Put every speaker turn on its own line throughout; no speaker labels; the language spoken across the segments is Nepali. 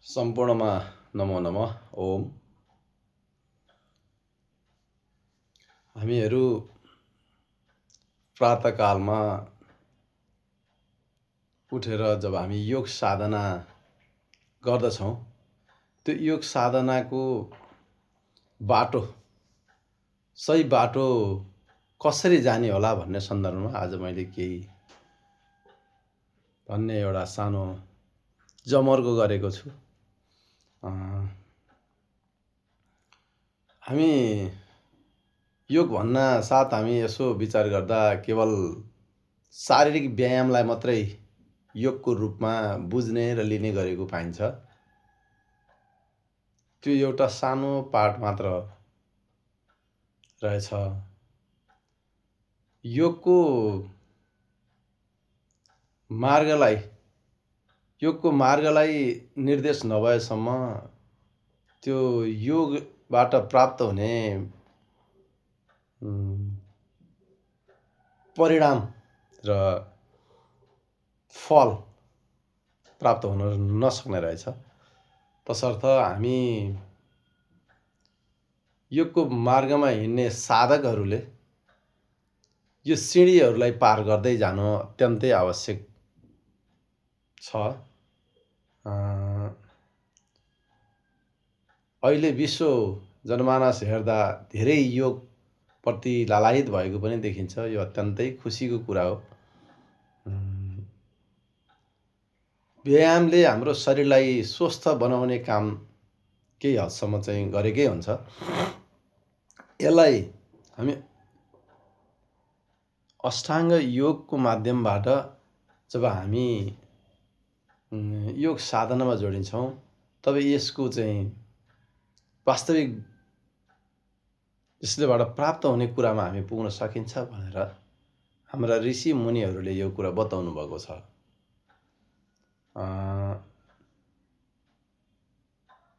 सम्पूर्णमा नमो नमः। ओम। हामीहरू प्रातःकालमा उठेर जब हामी योग साधना गर्दछौँ, त्यो योग साधनाको बाटो, सही बाटो कसरी जाने होला भन्ने सन्दर्भमा आज मैले केही भन्ने एउटा सानो जमर्को गरेको छु। हामी योग भन्न साथ हामी यसो विचार गर्दा केवल शारीरिक व्यायामलाई मात्रै योगको रूपमा बुझ्ने र लिने गरेको पाइन्छ। त्यो एउटा सानो पार्ट मात्र रहेछ। योगको मार्गलाई निर्देश नभएसम्म त्यो योगबाट प्राप्त हुने परिणाम र फल प्राप्त हुन नसक्ने रहेछ। तसर्थ हामी योगको मार्गमा हिँड्ने साधकहरूले यो सिँढीहरूलाई पार गर्दै जानु अत्यन्तै आवश्यक छ। अहिले विश्व जनमानस हेर्दा धेरै योगप्रति लालायित भएको पनि देखिन्छ। यो अत्यन्तै खुसीको कुरा हो। व्यायामले हाम्रो शरीरलाई स्वस्थ बनाउने काम केही हदसम्म चाहिँ गरेकै हुन्छ। यसलाई हामी अष्टाङ्ग योगको माध्यमबाट जब हामी योग साधनामा जोडिन्छौँ, तब यसको चाहिँ वास्तविक यसलेबाट प्राप्त हुने कुरामा हामी पुग्न सकिन्छ भनेर हाम्रा ऋषि मुनिहरूले यो कुरा बताउनु भएको छ।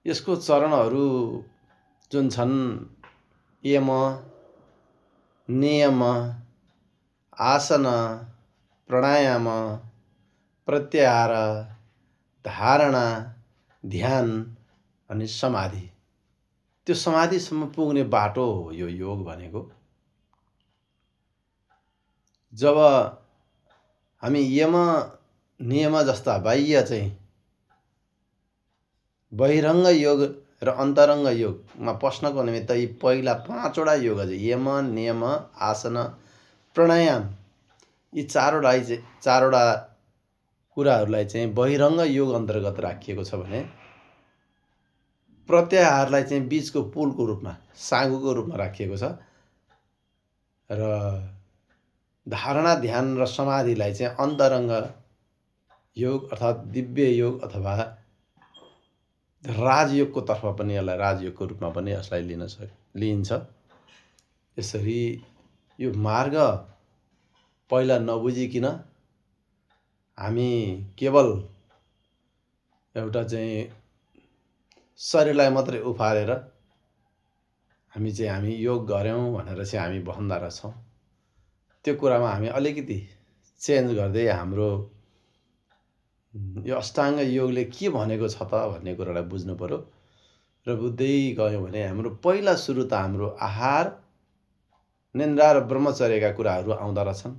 यसको चरणहरू जुन छन्, यम, नियम, आसन, प्राणायाम, प्रत्याहार, धारणा, ध्यान अनि समाधि। त्यो समाधिसम्म पुग्ने बाटो हो यो योग भनेको। जब हामी यम नियम जस्ता बाह्य चाहिँ बहिरङ्ग योग र अन्तरङ्ग योगमा पस्नको निमित्त यी पहिला 5वटा योग चाहिँ यम, नियम, आसन, प्राणायाम, यी चारवटा कुराहरूलाई चाहिँ बहिरङ्ग योग अन्तर्गत राखिएको छ भने प्रत्याहारलाई चाहिँ बीचको पुलको रूपमा, साँघुको रूपमा राखिएको छ र धारणा, ध्यान र समाधिलाई चाहिँ अन्तरङ्ग योग अर्थात् दिव्य योग अथवा राजयोगको तर्फ पनि यसलाई राजयोगको रूपमा पनि यसलाई लिइन्छ। यसरी यो मार्ग पहिला नबुझिकन हामी केवल एउटा चाहिँ शरीरलाई मात्रै उफारेर हामी योग गऱ्यौँ भनेर चाहिँ हामी भन्दा रहेछौँ। त्यो कुरामा हामी अलिकति चेन्ज गर्दै हाम्रो यो अष्टाङ्ग योगले के भनेको छ त भन्ने कुरालाई बुझ्नु पर्यो। र बुझ्दै गयौँ भने हाम्रो पहिला सुरु त हाम्रो आहार, निन्द्रा र ब्रह्मचर्यका कुराहरू आउँदा रहेछन्।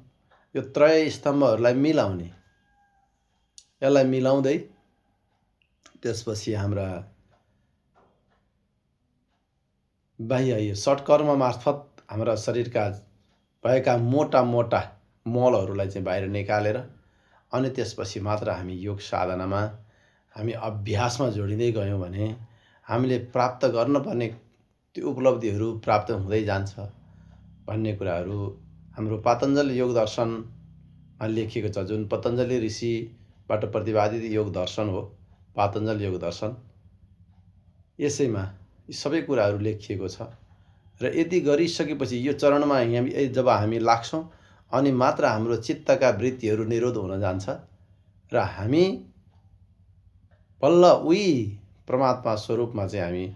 यो त्रय स्तम्भहरूलाई मिलाउने, यसलाई मिलाउँदै त्यसपछि हाम्रा बाह्य यो षट्कर्म मार्फत हाम्रा शरीरका भएका मोटा मलहरूलाई चाहिँ बाहिर निकालेर अनि त्यसपछि मात्र हामी योग साधनामा, हामी अभ्यासमा जोडिँदै गयौँ भने हामीले प्राप्त गर्नुपर्ने त्यो उपलब्धिहरू प्राप्त हुँदै जान्छ भन्ने कुराहरू हाम्रो पातञ्जल योग दर्शनमा लेखिएको छ। जुन पतञ्जलि ऋषिबाट प्रतिपादित योग दर्शन हो, पातञ्जल योग दर्शन, यसैमा यी सबै कुराहरू लेखिएको छ। र यति गरिसकेपछि यो चरणमा जब हामी लाग्छौँ अनि मात्र हाम्रो चित्तका वृत्तिहरू निरोध हुन जान्छ र हामी बल्ल उही परमात्मा स्वरूपमा चाहिँ हामी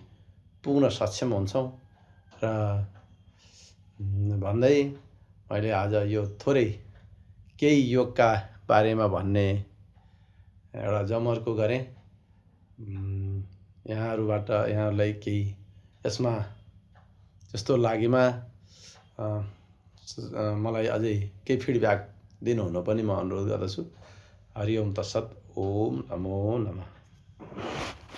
पुग्न सक्षम हुन्छौँ। र भन्दै मैले आज यो थोरै केही योगका बारेमा भन्ने एउटा जमर्को गरेँ। यहाँहरूलाई केही यसमा यस्तो लागेमा मलाई अझै केही फिडब्याक दिनुहुन पनि म अनुरोध गर्दछु। हरि ओम तत्सत्। ओम नमो नमः।